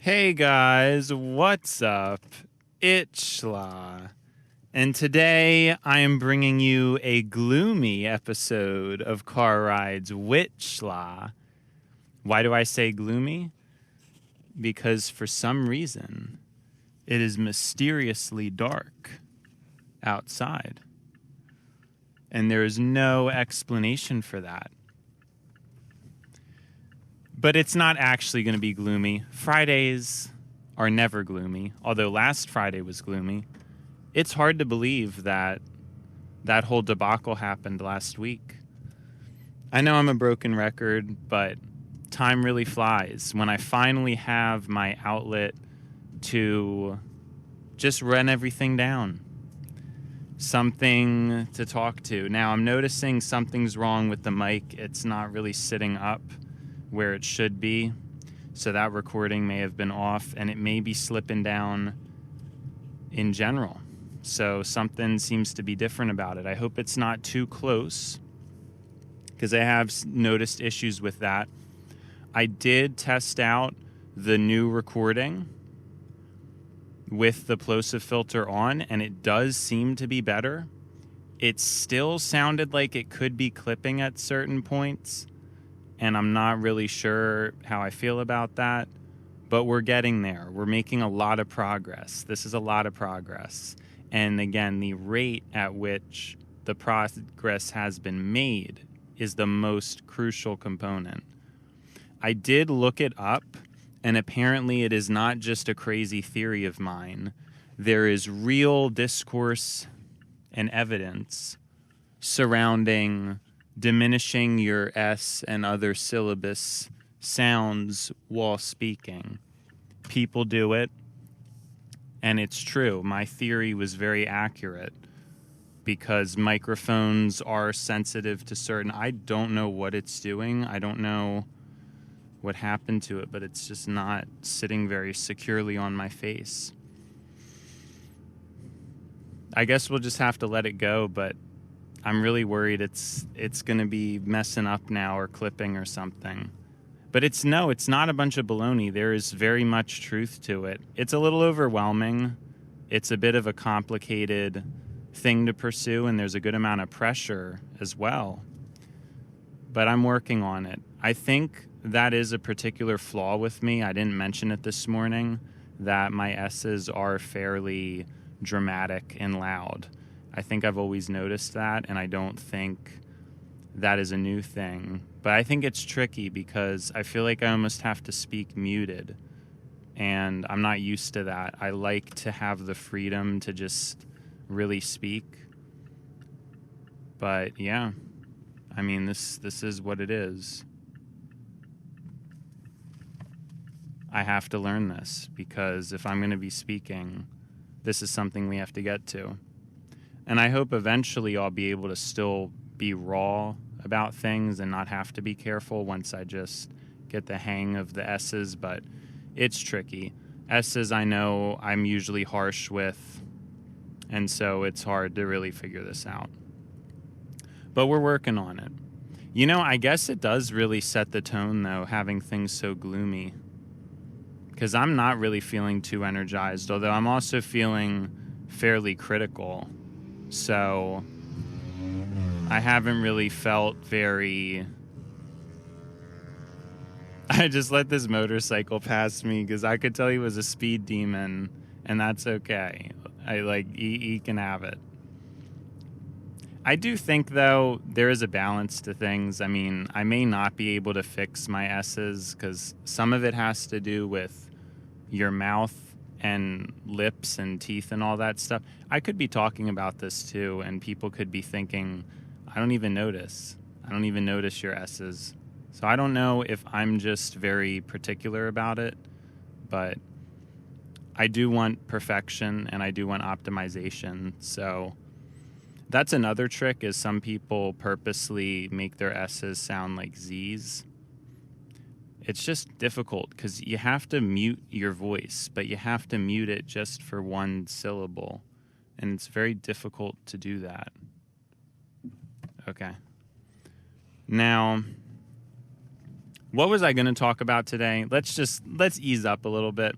Hey guys, what's up? It's Schlaw. And today I am bringing you a gloomy episode of Car Rides with Schlaw. Why do I say gloomy? Because for some reason, it is mysteriously dark outside. And there is no explanation for that. But it's not actually going to be gloomy. Fridays are never gloomy, although last Friday was gloomy. It's hard to believe that that whole debacle happened last week. I know I'm a broken record, but time really flies. When I finally have my outlet to just run everything down, something to talk to. Now, I'm noticing something's wrong with the mic. It's not really sitting up where it should be, so that recording may have been off, and it may be slipping down in general. So something seems to be different about it. I hope it's not too close, because I have noticed issues with that. I did test out the new recording with the plosive filter on, and it does seem to be better. It still sounded like it could be clipping at certain points, and I'm not really sure how I feel about that, but we're getting there. We're making a lot of progress. This is a lot of progress. And again, the rate at which the progress has been made is the most crucial component. I did look it up, and apparently it is not just a crazy theory of mine. There is real discourse and evidence surrounding diminishing your S and other syllabus sounds while speaking. People do it, and it's true. My theory was very accurate because microphones are sensitive to certain... I don't know what it's doing. I don't know what happened to it, but it's just not sitting very securely on my face. I guess we'll just have to let it go, but I'm really worried it's going to be messing up now or clipping or something. But it's not a bunch of baloney. There is very much truth to it. It's a little overwhelming. It's a bit of a complicated thing to pursue, and there's a good amount of pressure as well. But I'm working on it. I think that is a particular flaw with me. I didn't mention it this morning, that my S's are fairly dramatic and loud. I think I've always noticed that, and I don't think that is a new thing. But I think it's tricky because I feel like I almost have to speak muted, and I'm not used to that. I like to have the freedom to just really speak. But yeah, I mean, this is what it is. I have to learn this because if I'm going to be speaking, this is something we have to get to. And I hope eventually I'll be able to still be raw about things and not have to be careful once I just get the hang of the S's, but it's tricky. S's I know I'm usually harsh with, and so it's hard to really figure this out. But we're working on it. You know, I guess it does really set the tone, though, having things so gloomy. Because I'm not really feeling too energized, although I'm also feeling fairly critical. So I haven't really felt very... I just let this motorcycle pass me because I could tell he was a speed demon, and that's okay. He can have it. I do think, though, there is a balance to things. I mean, I may not be able to fix my S's because some of it has to do with your mouth and lips and teeth and all that stuff. I could be talking about this too, and people could be thinking, I don't even notice your S's. So I don't know if I'm just very particular about it, but I do want perfection and I do want optimization. So that's another trick, is some people purposely make their S's sound like Z's. It's just difficult because you have to mute your voice, but you have to mute it just for one syllable. And it's very difficult to do that. Okay. Now, What was I going to talk about today? Let's ease up a little bit.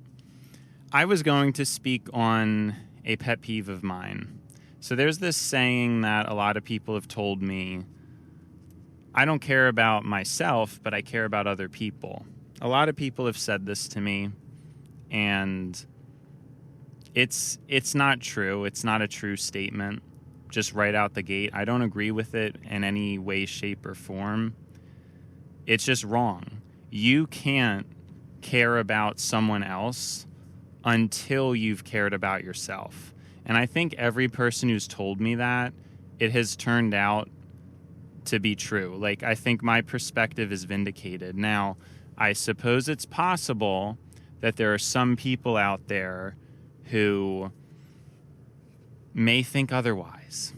I was going to speak on a pet peeve of mine. So there's this saying that a lot of people have told me, I don't care about myself, but I care about other people. A lot of people have said this to me, and it's not true. It's not a true statement. Just right out the gate. I don't agree with it in any way, shape, or form. It's just wrong. You can't care about someone else until you've cared about yourself. And I think every person who's told me that, it has turned out to be true. Like, I think my perspective is vindicated. Now, I suppose it's possible that there are some people out there who may think otherwise.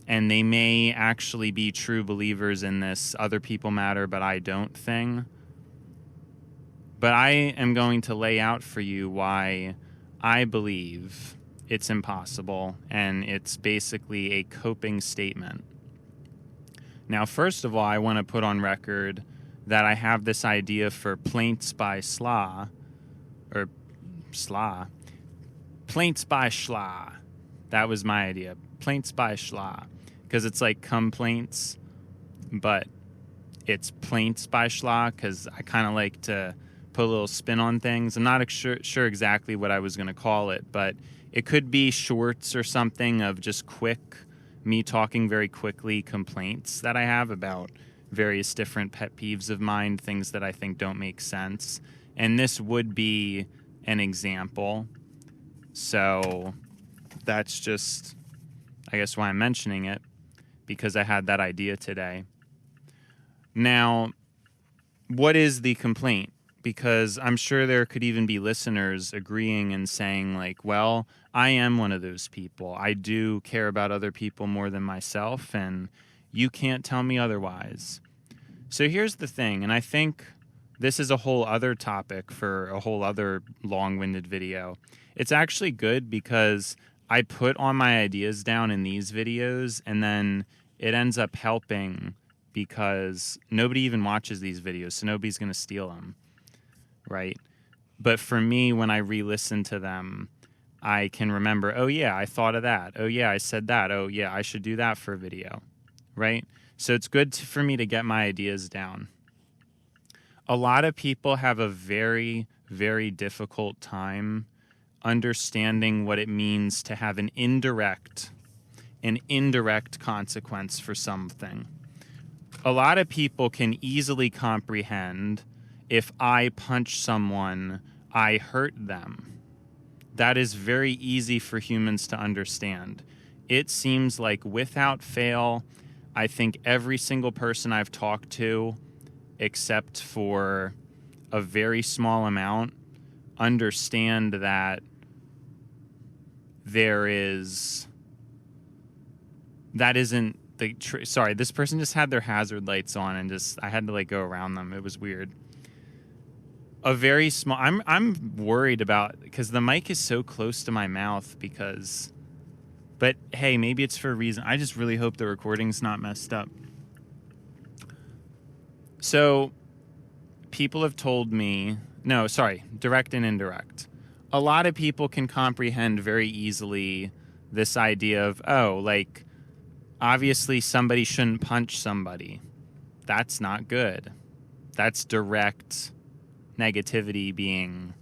And they may actually be true believers in this other people matter, but I don't thing. But I am going to lay out for you why I believe it's impossible, and it's basically a coping statement. Now, first of all, I want to put on record that I have this idea for Plaintes by Schlaw, or Schlaw. Plaintes by Schlaw. That was my idea. Plaintes by Schlaw. Because it's like complaints, but it's Plaintes by Schlaw because I kind of like to put a little spin on things. I'm not sure exactly what I was going to call it, but it could be shorts or something of just me talking very quickly complaints that I have about various different pet peeves of mine, things that I think don't make sense. And this would be an example. So that's just, I guess, why I'm mentioning it, because I had that idea today. Now, what is the complaint? Because I'm sure there could even be listeners agreeing and saying, like, well, I am one of those people. I do care about other people more than myself, and you can't tell me otherwise. So here's the thing, and I think this is a whole other topic for a whole other long-winded video. It's actually good because I put all my ideas down in these videos, and then it ends up helping because nobody even watches these videos, so nobody's going to steal them, right? But for me, when I re-listen to them, I can remember, oh yeah, I thought of that. Oh yeah, I said that. Oh yeah, I should do that for a video, right? So it's good for me to get my ideas down. A lot of people have a very, very difficult time understanding what it means to have an indirect consequence for something. A lot of people can easily comprehend if I punch someone, I hurt them. That is very easy for humans to understand. It seems like without fail, I think every single person I've talked to, except for a very small amount, understand that that isn't the sorry, this person just had their hazard lights on and I had to go around them. It was weird. A very small, I'm worried about, because the mic is so close to my mouth but hey, maybe it's for a reason. I just really hope the recording's not messed up. So people have told me, direct and indirect. A lot of people can comprehend very easily this idea of, obviously somebody shouldn't punch somebody. That's not good. That's direct negativity being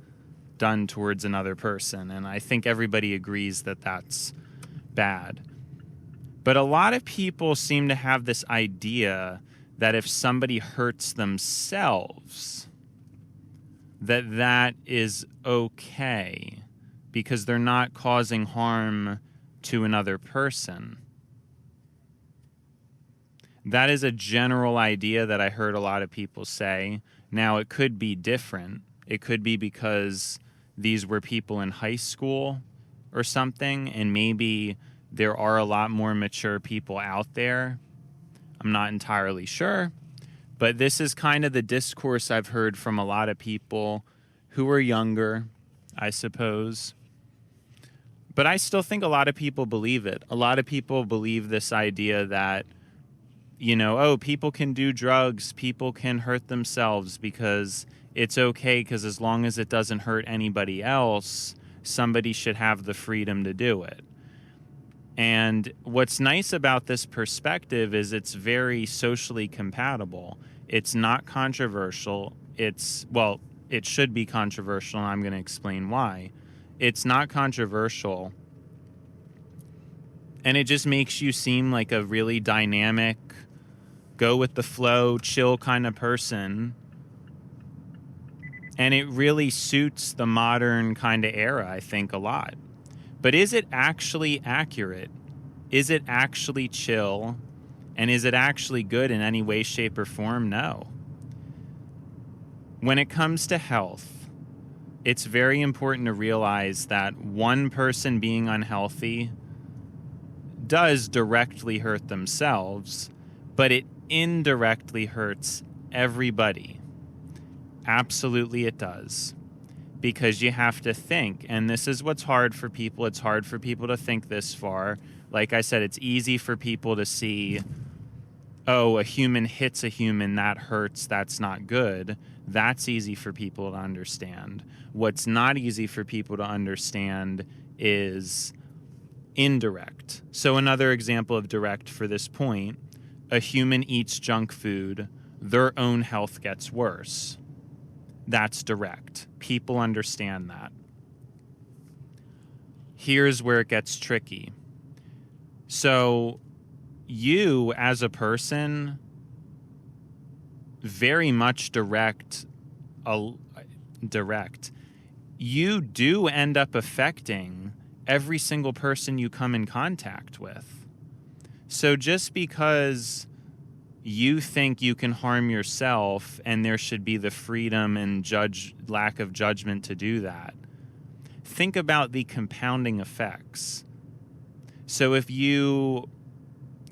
done towards another person. And I think everybody agrees that that's bad. But a lot of people seem to have this idea that if somebody hurts themselves, that is okay because they're not causing harm to another person. That is a general idea that I heard a lot of people say. Now, it could be different. It could be because these were people in high school or something, and maybe there are a lot more mature people out there. I'm not entirely sure. But this is kind of the discourse I've heard from a lot of people who are younger, I suppose. But I still think a lot of people believe it. A lot of people believe this idea that oh, people can do drugs, people can hurt themselves because it's okay, because as long as it doesn't hurt anybody else, somebody should have the freedom to do it. And what's nice about this perspective is it's very socially compatible. It's not controversial. It should be controversial, and I'm going to explain why. It's not controversial, and it just makes you seem like a really dynamic, go with the flow, chill kind of person. And it really suits the modern kind of era, I think, a lot. But is it actually accurate? Is it actually chill? And is it actually good in any way, shape, or form? No. When it comes to health, it's very important to realize that one person being unhealthy does directly hurt themselves, but it indirectly hurts everybody. Absolutely it does. Because you have to think, and this is what's hard for people. It's hard for people to think this far. Like I said, it's easy for people to see, oh, a human hits a human, that hurts, that's not good. That's easy for people to understand. What's not easy for people to understand is indirect. So another example of direct for this point, a human eats junk food, their own health gets worse. That's direct. People understand that. Here's where it gets tricky. So you as a person, very much direct, you do end up affecting every single person you come in contact with. So just because you think you can harm yourself and there should be the freedom and lack of judgment to do that, think about the compounding effects. So if you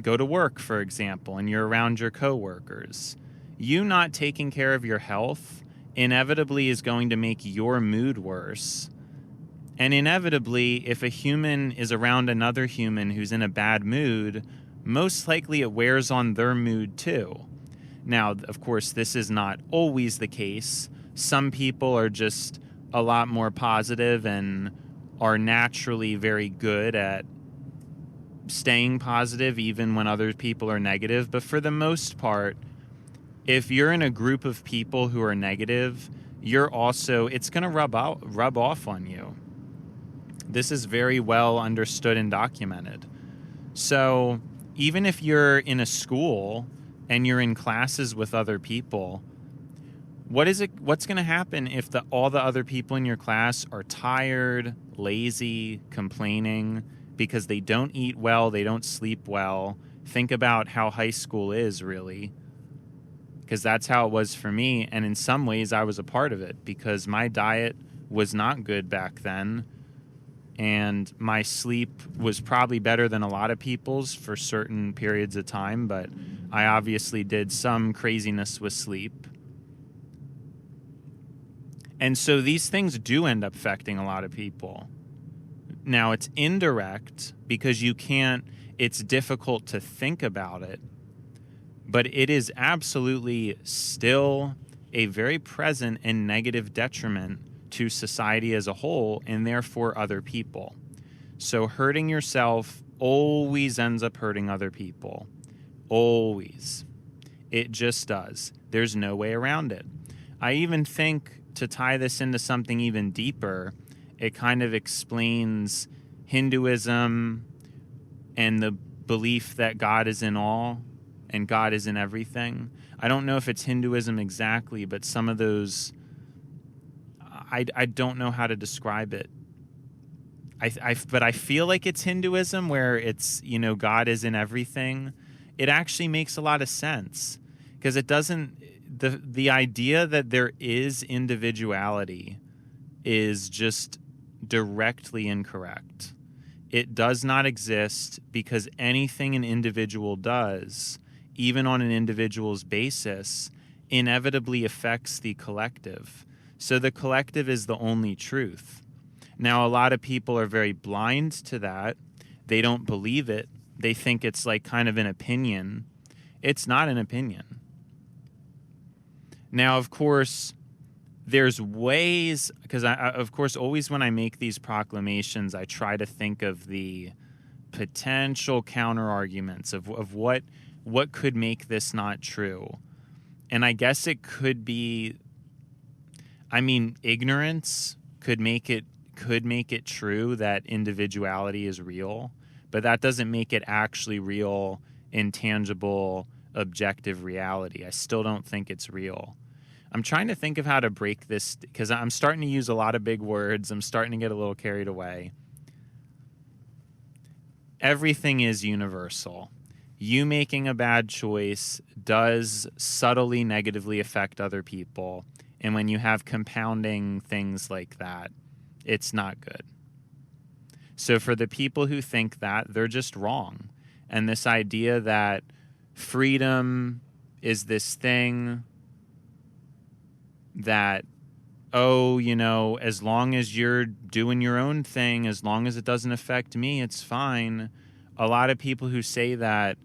go to work, for example, and you're around your coworkers, you not taking care of your health inevitably is going to make your mood worse. And inevitably, if a human is around another human who's in a bad mood, most likely it wears on their mood too. Now, of course, this is not always the case. Some people are just a lot more positive and are naturally very good at staying positive even when other people are negative. But for the most part, if you're in a group of people who are negative, it's going to rub off on you. This is very well understood and documented. So even if you're in a school and you're in classes with other people, what's going to happen if all the other people in your class are tired, lazy, complaining because they don't eat well, they don't sleep well? Think about how high school is, really, because that's how it was for me. And in some ways I was a part of it because my diet was not good back then. And my sleep was probably better than a lot of people's for certain periods of time, but I obviously did some craziness with sleep. And so these things do end up affecting a lot of people. Now, it's indirect because it's difficult to think about it, but it is absolutely still a very present and negative detriment to society as a whole, and therefore other people. So hurting yourself always ends up hurting other people. Always. It just does. There's no way around it. I even think, to tie this into something even deeper, it kind of explains Hinduism and the belief that God is in all and God is in everything. I don't know if it's Hinduism exactly, but some of those, I don't know how to describe it. But I feel like it's Hinduism where it's, God is in everything. It actually makes a lot of sense because it doesn't, the idea that there is individuality is just directly incorrect. It does not exist because anything an individual does, even on an individual's basis, inevitably affects the collective. So the collective is the only truth. Now, a lot of people are very blind to that. They don't believe it. They think it's like kind of an opinion. It's not an opinion. Now, of course, there's ways, because of course, always when I make these proclamations, I try to think of the potential counter arguments of what could make this not true. And I guess it could be, ignorance could make it true that individuality is real, but that doesn't make it actually real, intangible, objective reality. I still don't think it's real. I'm trying to think of how to break this, because I'm starting to use a lot of big words. I'm starting to get a little carried away. Everything is universal. You making a bad choice does subtly negatively affect other people. And when you have compounding things like that, it's not good. So for the people who think that, they're just wrong. And this idea that freedom is this thing that, as long as you're doing your own thing, as long as it doesn't affect me, it's fine. A lot of people who say that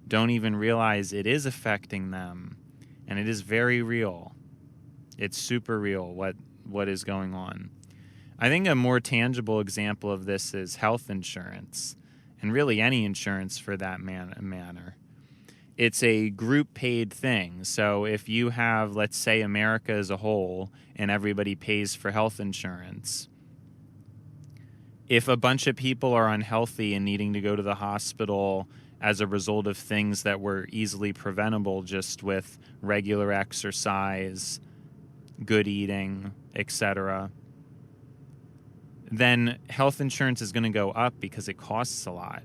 don't even realize it is affecting them. And it is very real. It's super real what is going on. I think a more tangible example of this is health insurance, and really any insurance for that matter. It's a group paid thing. So if you have, let's say, America as a whole, and everybody pays for health insurance, if a bunch of people are unhealthy and needing to go to the hospital as a result of things that were easily preventable just with regular exercise, good eating, etc., then health insurance is going to go up because it costs a lot.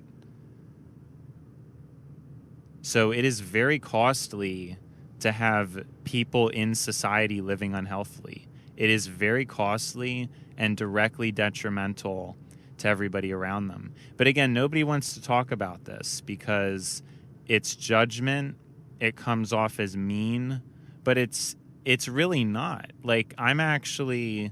So it is very costly to have people in society living unhealthily. It is very costly and directly detrimental to everybody around them. But again, nobody wants to talk about this because it's judgment. It comes off as mean, but it's really not. Like, I'm actually,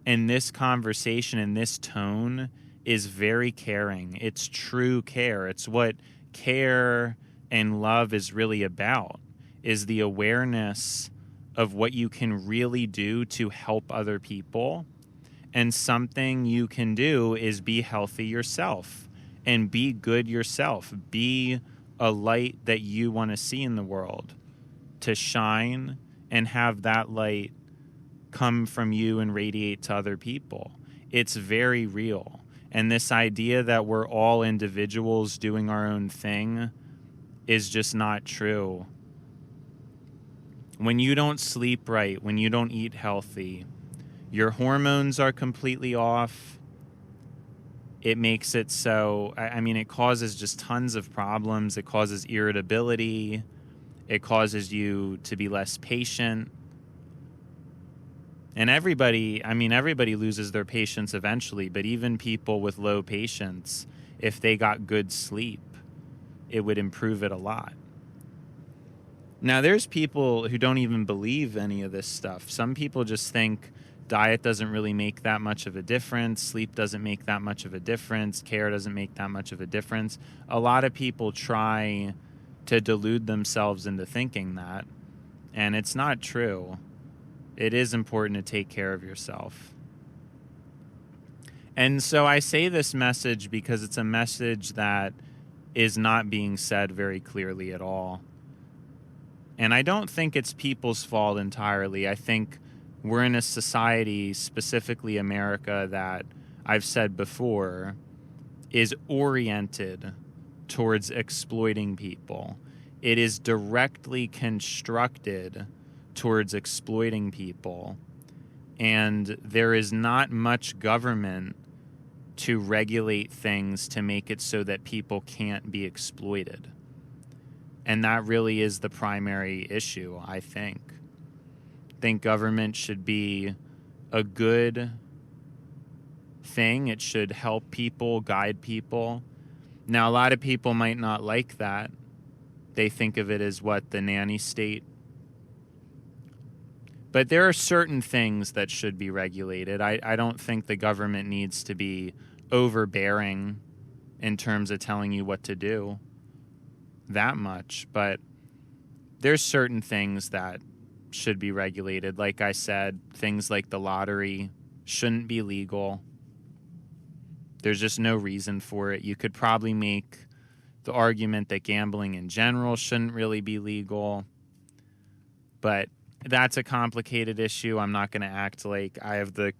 in this conversation, in this tone, is very caring. It's true care. It's what care and love is really about, is the awareness of what you can really do to help other people. And something you can do is be healthy yourself and be good yourself. Be a light that you want to see in the world, to shine and have that light come from you and radiate to other people. It's very real. And this idea that we're all individuals doing our own thing is just not true. When you don't sleep right, when you don't eat healthy, your hormones are completely off. It makes it so, it causes just tons of problems. It causes irritability. It causes you to be less patient. And everybody loses their patience eventually, but even people with low patience, if they got good sleep, it would improve it a lot. Now, there's people who don't even believe any of this stuff. Some people just think diet doesn't really make that much of a difference. Sleep doesn't make that much of a difference. Care doesn't make that much of a difference. A lot of people try to delude themselves into thinking that, and it's not true. It is important to take care of yourself. And so I say this message because it's a message that is not being said very clearly at all. And I don't think it's people's fault entirely. I think we're in a society, specifically America, that I've said before, is oriented towards exploiting people. It is directly constructed towards exploiting people. And there is not much government to regulate things to make it so that people can't be exploited. And that really is the primary issue, I think. I think government should be a good thing. It should help people, guide people. Now, a lot of people might not like that. They think of it as the nanny state. But there are certain things that should be regulated. I don't think the government needs to be overbearing in terms of telling you what to do that much. But there's certain things that should be regulated. Like I said, things like the lottery shouldn't be legal. There's just no reason for it. You could probably make the argument that gambling in general shouldn't really be legal. But that's a complicated issue. I'm not going to act like I have the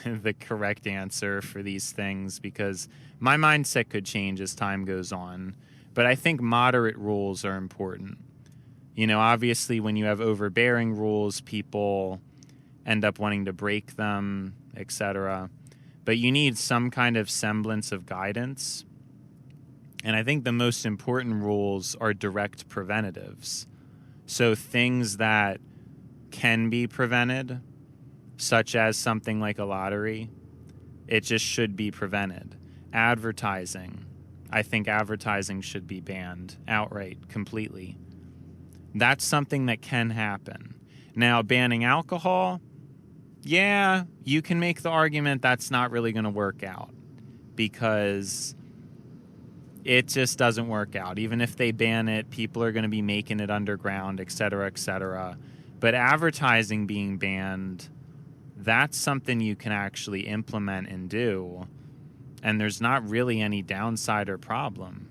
the correct answer for these things because my mindset could change as time goes on. But I think moderate rules are important. You know, obviously when you have overbearing rules, people end up wanting to break them, etc. But you need some kind of semblance of guidance. And I think the most important rules are direct preventatives. So things that can be prevented, such as something like a lottery, it just should be prevented. Advertising. I think advertising should be banned outright, completely. That's something that can happen. Now, banning alcohol, yeah, you can make the argument that's not really going to work out because it just doesn't work out. Even if they ban it, people are going to be making it underground, et cetera, et cetera. But advertising being banned, that's something you can actually implement and do. And there's not really any downside or problem.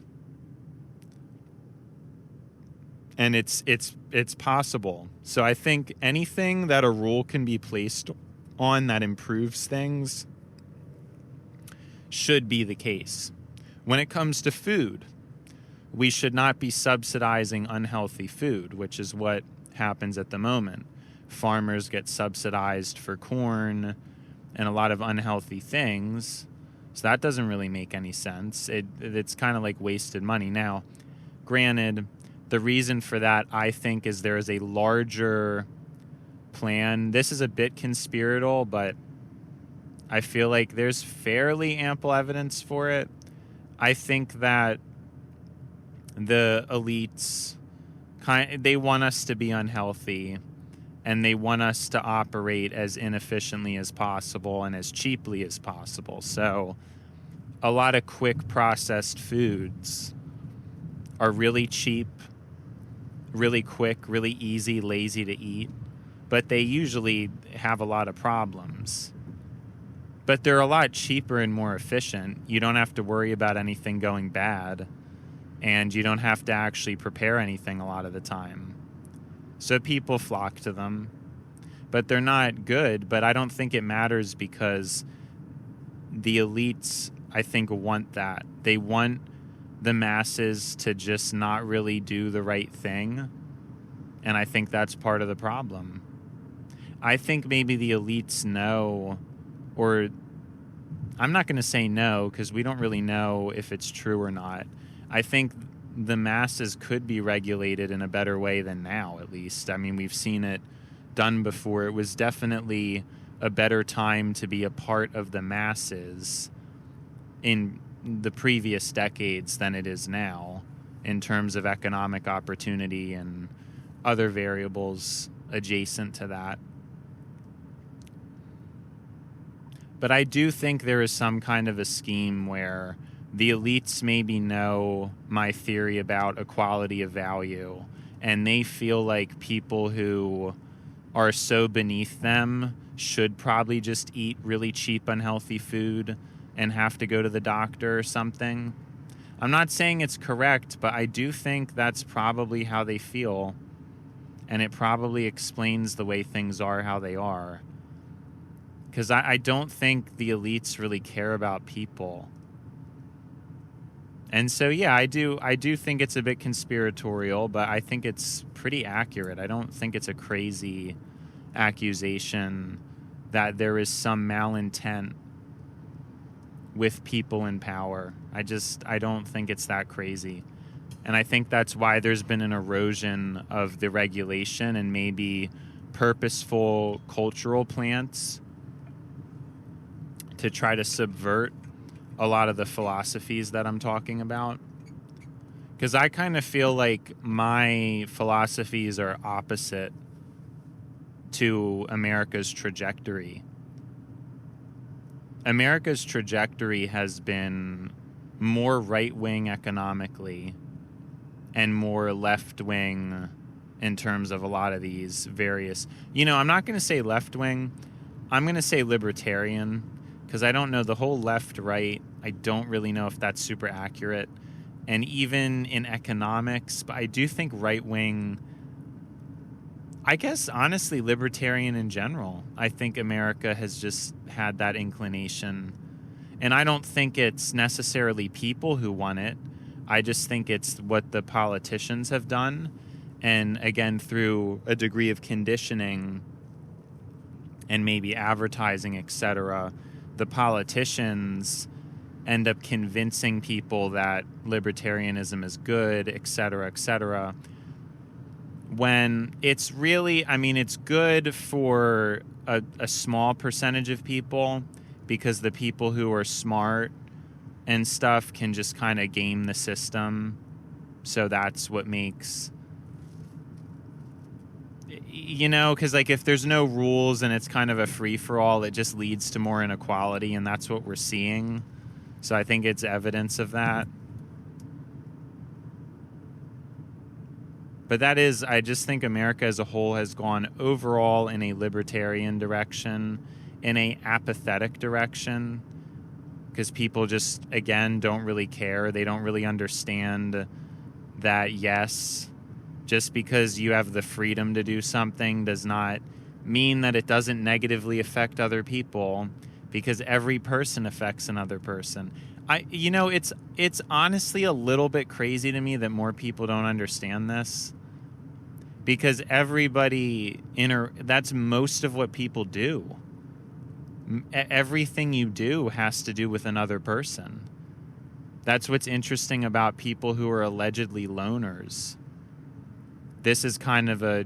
And it's possible. So I think anything that a rule can be placed on that improves things should be the case. When it comes to food, we should not be subsidizing unhealthy food, which is what happens at the moment. Farmers get subsidized for corn and a lot of unhealthy things. So that doesn't really make any sense. It's kind of like wasted money. Now, granted, the reason for that, I think, is there is a larger plan. This is a bit conspiratorial, but I feel like there's fairly ample evidence for it. I think that the elites, they want us to be unhealthy, and they want us to operate as inefficiently as possible and as cheaply as possible. So a lot of quick processed foods are really cheap, really quick, really easy, lazy to eat, but they usually have a lot of problems. But they're a lot cheaper and more efficient. You don't have to worry about anything going bad, and you don't have to actually prepare anything a lot of the time. So people flock to them, but they're not good. But I don't think it matters because the elites, I think, want that. They want the masses to just not really do the right thing, and I think that's part of the problem. I think maybe the elites know, or I'm not going to say no because we don't really know if it's true or not. I think the masses could be regulated in a better way than now, at least. I mean, we've seen it done before. It was definitely a better time to be a part of the masses in the previous decades than it is now in terms of economic opportunity and other variables adjacent to that. But I do think there is some kind of a scheme where the elites maybe know my theory about equality of value, and they feel like people who are so beneath them should probably just eat really cheap, unhealthy food and have to go to the doctor or something. I'm not saying it's correct, but I do think that's probably how they feel, and it probably explains the way things are how they are. Because I don't think the elites really care about people. And so, yeah, I do think it's a bit conspiratorial, but I think it's pretty accurate. I don't think it's a crazy accusation that there is some malintent with people in power. I don't think it's that crazy. And I think that's why there's been an erosion of the regulation and maybe purposeful cultural plants to try to subvert a lot of the philosophies that I'm talking about. Because I kind of feel like my philosophies are opposite to America's trajectory. America's trajectory has been more right-wing economically and more left-wing in terms of a lot of these various, I'm not going to say left-wing. I'm going to say libertarian, because I don't know the whole left-right. I don't really know if that's super accurate. And even in economics, but I do think right-wing, I guess, honestly, libertarian in general. I think America has just had that inclination. And I don't think it's necessarily people who want it. I just think it's what the politicians have done. And again, through a degree of conditioning and maybe advertising, etc., the politicians end up convincing people that libertarianism is good, etc., when it's really, it's good for a small percentage of people, because the people who are smart and stuff can just kind of game the system. So that's what makes, because like if there's no rules and it's kind of a free-for-all, it just leads to more inequality, and that's what we're seeing. So I think it's evidence of that. But that is, I just think America as a whole has gone overall in a libertarian direction, in a apathetic direction, because people just, again, don't really care. They don't really understand that, yes, just because you have the freedom to do something does not mean that it doesn't negatively affect other people, because every person affects another person. It's honestly a little bit crazy to me that more people don't understand this, because that's most of what people do. Everything you do has to do with another person. That's what's interesting about people who are allegedly loners. This is kind of a,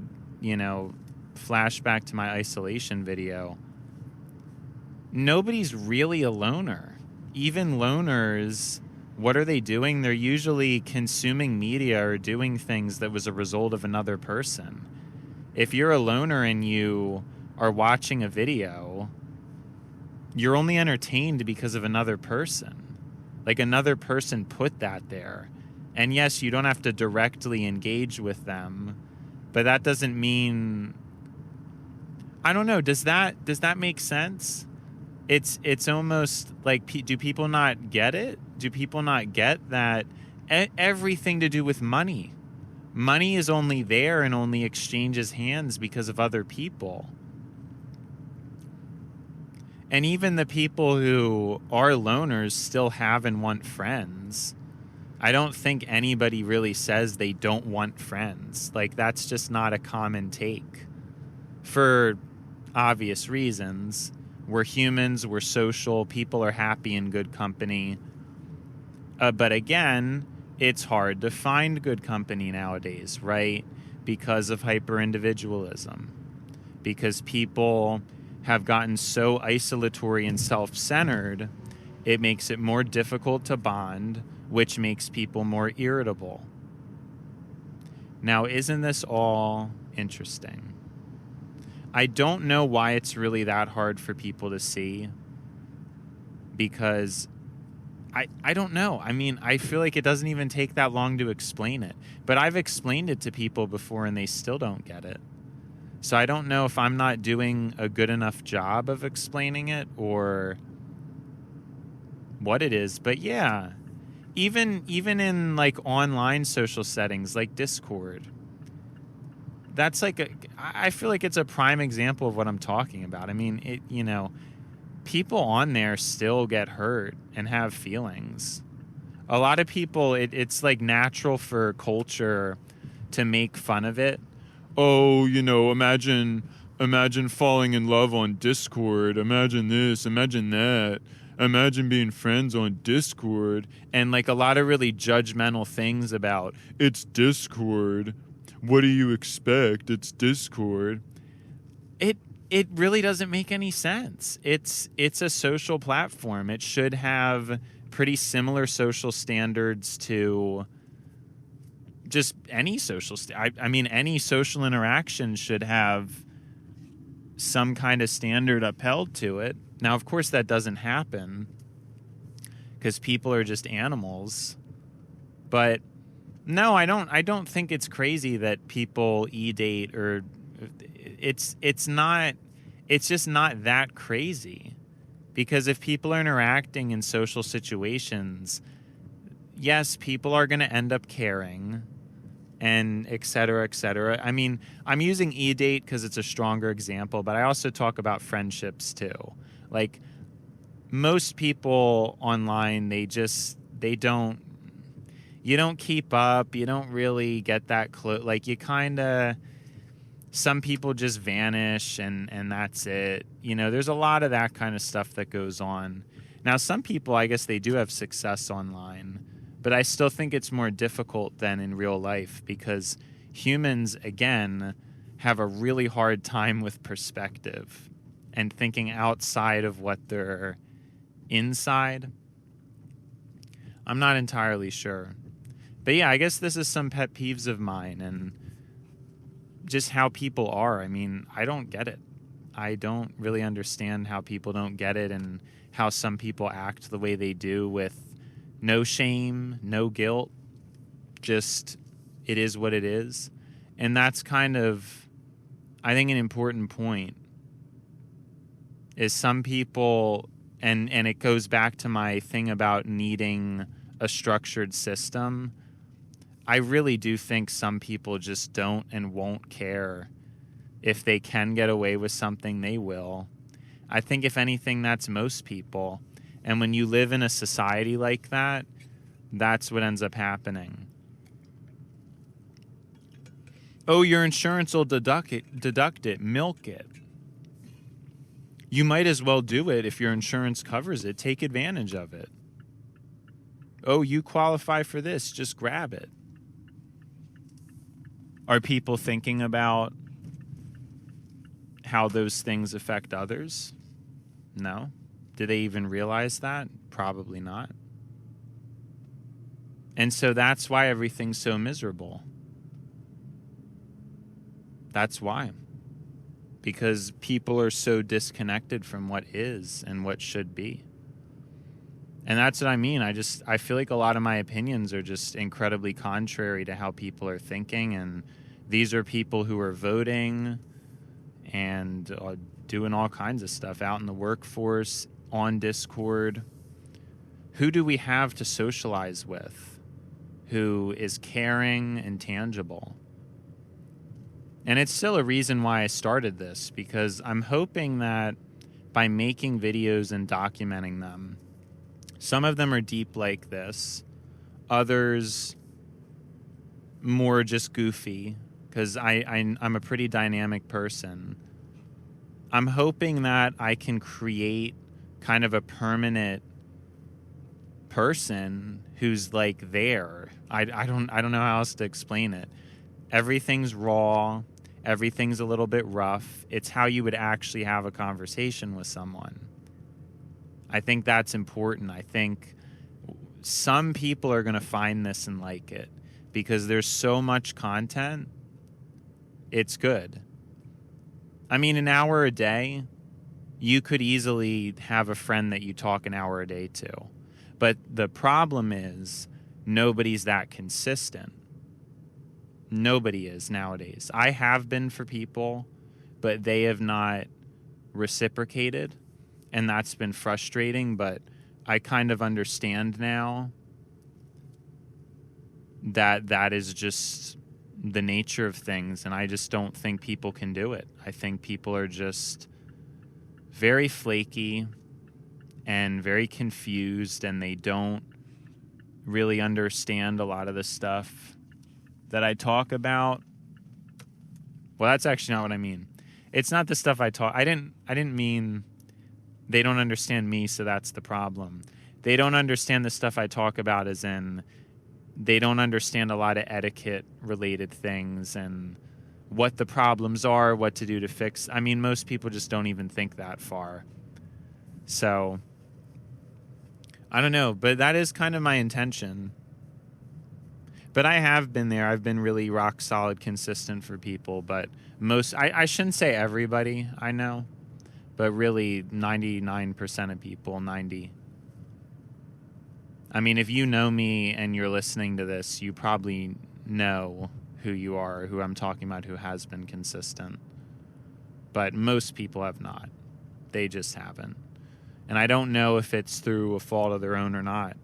flashback to my isolation video. Nobody's really a loner. Even loners, what are they doing? They're usually consuming media or doing things that was a result of another person. If you're a loner and you are watching a video, you're only entertained because of another person. Like, another person put that there. And yes, you don't have to directly engage with them, but that doesn't mean, I don't know, does that make sense? It's almost like, do people not get it? Do people not get that everything to do with money? Money is only there and only exchanges hands because of other people. And even the people who are loners still have and want friends. I don't think anybody really says they don't want friends. Like, that's just not a common take. For obvious reasons. We're humans, we're social, people are happy in good company. But again, it's hard to find good company nowadays, right? Because of hyper-individualism. Because people have gotten so isolatory and self-centered, it makes it more difficult to bond, which makes people more irritable. Now, isn't this all interesting? I don't know why it's really that hard for people to see, because I don't know. I feel like it doesn't even take that long to explain it. But I've explained it to people before and they still don't get it. So I don't know if I'm not doing a good enough job of explaining it or what it is. But yeah, even in like online social settings like Discord, that's like I feel like it's a prime example of what I'm talking about. People on there still get hurt and have feelings. A lot of people, it's like natural for culture to make fun of it. Oh, imagine falling in love on Discord. Imagine this, imagine that. Imagine being friends on Discord. And like a lot of really judgmental things about, it's Discord. What do you expect? It's Discord. It really doesn't make any sense. It's a social platform. It should have pretty similar social standards to just any social any social interaction should have some kind of standard upheld to it. Now, of course, that doesn't happen because people are just animals. But No, I don't think it's crazy that people e-date, or it's just not that crazy. Because if people are interacting in social situations, yes, people are going to end up caring, and et cetera, et cetera. I mean, I'm using e-date because it's a stronger example, but I also talk about friendships too. Like, most people online, you don't keep up. You don't really get that close. Like, some people just vanish and that's it. You know, there's a lot of that kind of stuff that goes on. Now, some people, I guess they do have success online, but I still think it's more difficult than in real life because humans, again, have a really hard time with perspective and thinking outside of what they're inside. I'm not entirely sure. But yeah, I guess this is some pet peeves of mine and just how people are. I mean, I don't get it. I don't really understand how people don't get it and how some people act the way they do with no shame, no guilt. Just, it is what it is. And that's kind of, I think, an important point. Is some people, and it goes back to my thing about needing a structured system. I really do think some people just don't and won't care. If they can get away with something, they will. I think, if anything, that's most people. And when you live in a society like that, that's what ends up happening. Oh, your insurance will deduct it, milk it. You might as well do it if your insurance covers it. Take advantage of it. Oh, you qualify for this, just grab it. Are people thinking about how those things affect others? No. Do they even realize that? Probably not. And so that's why everything's so miserable. That's why. Because people are so disconnected from what is and what should be. And that's what I mean. I feel like a lot of my opinions are just incredibly contrary to how people are thinking. And these are people who are voting and doing all kinds of stuff out in the workforce, on Discord. Who do we have to socialize with who is caring and tangible? And it's still a reason why I started this, because I'm hoping that by making videos and documenting them, some of them are deep like this, others more just goofy, because I'm a pretty dynamic person. I'm hoping that I can create kind of a permanent person who's like there. I don't know how else to explain it. Everything's raw. Everything's a little bit rough. It's how you would actually have a conversation with someone. I think that's important. I think some people are going to find this and like it because there's so much content. It's good. I mean, an hour a day, you could easily have a friend that you talk an hour a day to. But the problem is nobody's that consistent. Nobody is nowadays. I have been for people, but they have not reciprocated, and that's been frustrating, but I kind of understand now that that is just the nature of things, and I just don't think people can do it. I think people are just very flaky and very confused, and they don't really understand a lot of the stuff that I talk about. Well, that's actually not what I mean. It's not the stuff I talk. I didn't mean they don't understand me, so that's the problem. They don't understand the stuff I talk about, as in they don't understand a lot of etiquette related things and what the problems are, what to do to fix. I mean, most people just don't even think that far. So I don't know, but that is kind of my intention. But I have been there. I've been really rock solid consistent for people. But I shouldn't say everybody I know, but really 99% of people, 90. I mean, if you know me and you're listening to this, you probably know who you are, who I'm talking about, who has been consistent. But most people have not. They just haven't. And I don't know if it's through a fault of their own or not.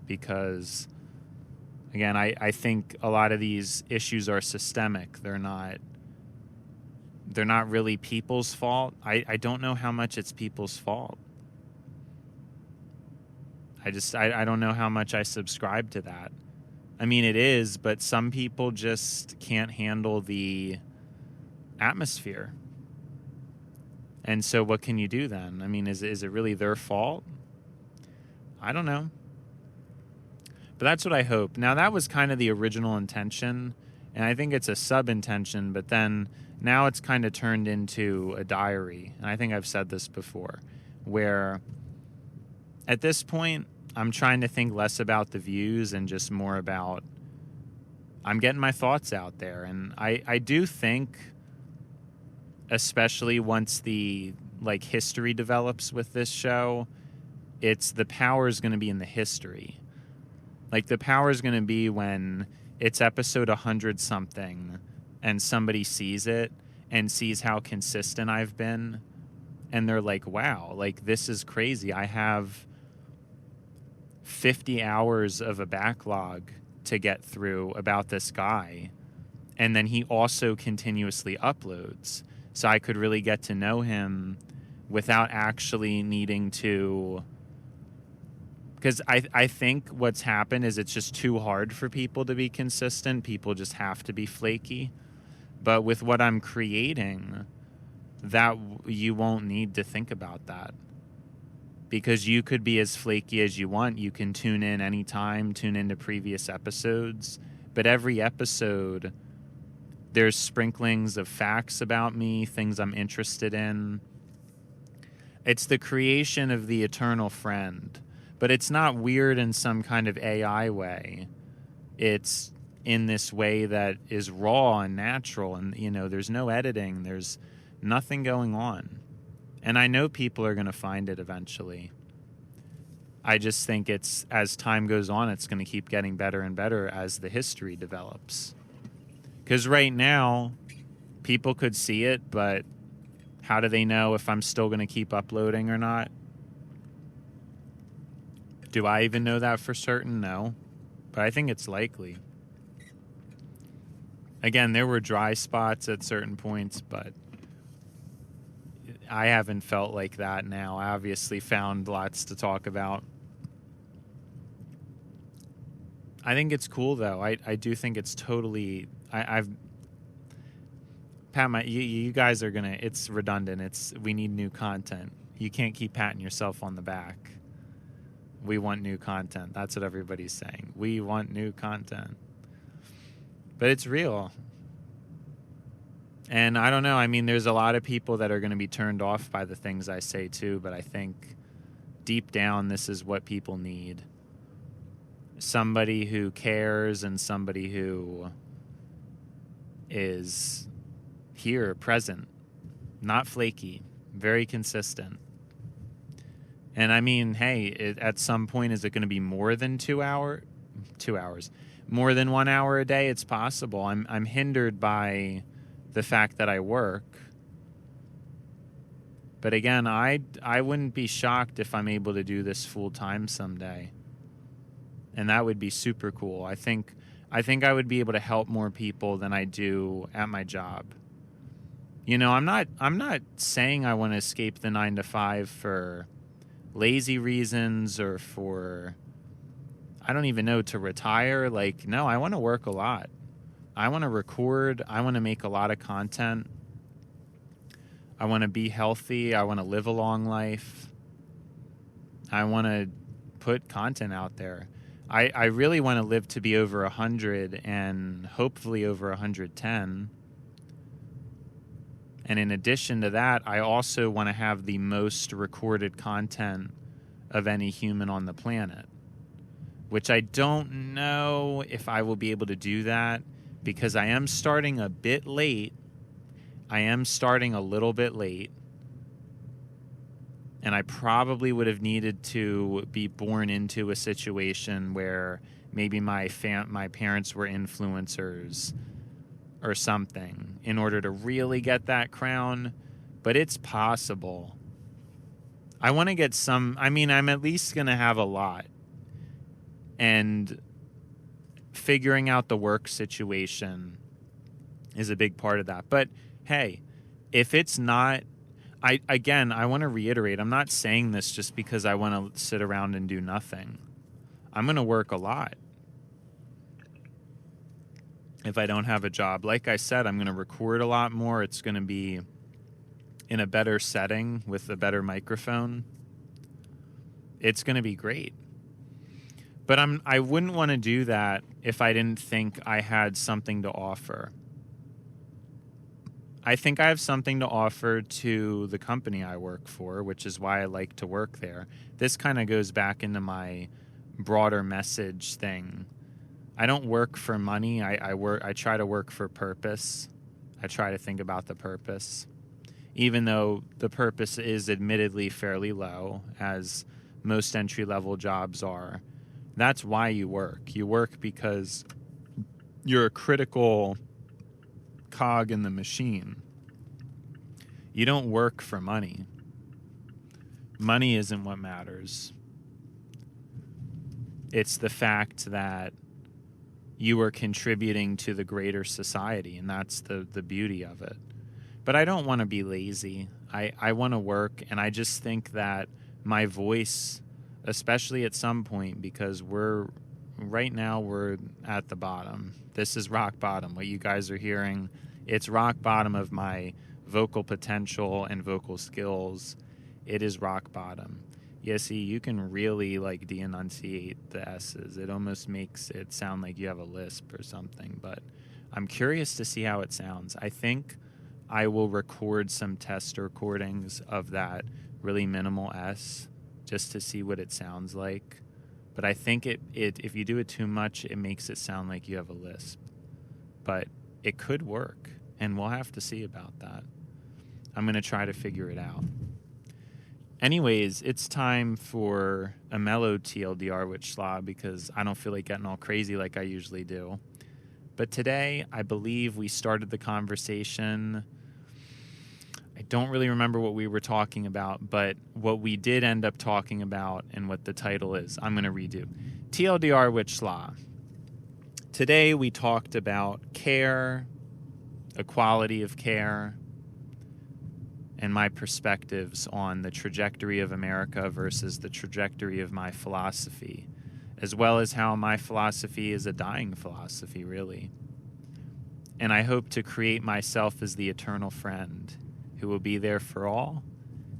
Because, again, I think a lot of these issues are systemic. They're not really people's fault. I don't know how much it's people's fault. I don't know how much I subscribe to that. I mean, it is, but some people just can't handle the atmosphere. And so what can you do then? I mean, is it really their fault? I don't know. But that's what I hope. Now, that was kind of the original intention, and I think it's a sub-intention, but then now it's kind of turned into a diary. And I think I've said this before, where at this point, I'm trying to think less about the views and just more about I'm getting my thoughts out there. And I do think, especially once the history develops with this show, it's the power is going to be in the history. The power is going to be when it's episode 100 something and somebody sees it and sees how consistent I've been. And they're like, wow, this is crazy. I have 50 hours of a backlog to get through about this guy. And then he also continuously uploads. So I could really get to know him without actually needing to... Because I think what's happened is it's just too hard for people to be consistent. People just have to be flaky. But with what I'm creating, that you won't need to think about that. Because you could be as flaky as you want. You can tune in anytime, tune into previous episodes. But every episode, there's sprinklings of facts about me, things I'm interested in. It's the creation of the eternal friend. But it's not weird in some kind of AI way. It's in this way that is raw and natural. And, there's no editing. There's nothing going on. And I know people are going to find it eventually. I just think it's, as time goes on, it's going to keep getting better and better as the history develops. Because right now, people could see it, but how do they know if I'm still going to keep uploading or not? Do I even know that for certain? No. But I think it's likely. Again, there were dry spots at certain points, but I haven't felt like that now. I obviously found lots to talk about. I think it's cool, though. I do think it's totally... Pat, you guys are going to... It's redundant. We need new content. You can't keep patting yourself on the back. We want new content. That's what everybody's saying. We want new content. But it's real. And I don't know. I mean, there's a lot of people that are going to be turned off by the things I say, too. But I think deep down, this is what people need. Somebody who cares and somebody who is here, present, not flaky, very consistent. And I mean, hey, at some point, is it going to be more than 2 hours? More than 1 hour a day? It's possible. I'm hindered by the fact that I work. But again, I wouldn't be shocked if I'm able to do this full time someday. And that would be super cool. I think I would be able to help more people than I do at my job. I'm not saying I want to escape the 9 to 5 for lazy reasons or for, I don't even know, to retire. No, I want to work a lot. I want to record. I want to make a lot of content. I want to be healthy. I want to live a long life. I want to put content out there. I really want to live to be over 100 and hopefully over 110. And in addition to that, I also want to have the most recorded content of any human on the planet, which I don't know if I will be able to do that because I am starting a bit late. I am starting a little bit late. And I probably would have needed to be born into a situation where maybe my parents were influencers or something in order to really get that crown. But it's possible. I want to get some. I mean, I'm at least going to have a lot. And figuring out the work situation is a big part of that. But hey, if it's not, I want to reiterate, I'm not saying this just because I want to sit around and do nothing. I'm going to work a lot. If I don't have a job, like I said, I'm going to record a lot more. It's going to be in a better setting with a better microphone. It's going to be great. But I wouldn't want to do that if I didn't think I had something to offer. I think I have something to offer to the company I work for, which is why I like to work there. This kind of goes back into my broader message thing. I don't work for money. I try to work for purpose. I try to think about the purpose. Even though the purpose is admittedly fairly low, as most entry-level jobs are. That's why you work. You work because you're a critical cog in the machine. You don't work for money. Money isn't what matters. It's the fact that you are contributing to the greater society, and that's the beauty of it. But I don't want to be lazy. I want to work, and I just think that my voice, especially at some point, because right now we're at the bottom. This is rock bottom. What you guys are hearing, it's rock bottom of my vocal potential and vocal skills. It is rock bottom. Yeah, see, you can really like de-enunciate the S's. It almost makes it sound like you have a lisp or something, but I'm curious to see how it sounds. I think I will record some test recordings of that really minimal S just to see what it sounds like. But I think it if you do it too much, it makes it sound like you have a lisp. But it could work, and we'll have to see about that. I'm going to try to figure it out. Anyways, it's time for a mellow TLDR with Schlaw because I don't feel like getting all crazy like I usually do. But today, I believe we started the conversation. I don't really remember what we were talking about, but what we did end up talking about and what the title is, I'm going to redo. TLDR with Schlaw. Today, we talked about care, equality of care, and my perspectives on the trajectory of America versus the trajectory of my philosophy, as well as how my philosophy is a dying philosophy, really. And I hope to create myself as the eternal friend who will be there for all,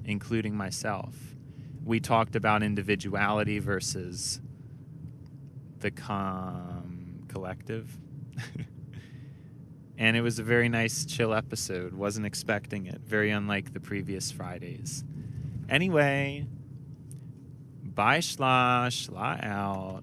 including myself. We talked about individuality versus the collective. And it was a very nice, chill episode. Wasn't expecting it. Very unlike the previous Fridays. Anyway, bye, Schlaw. Schlaw out.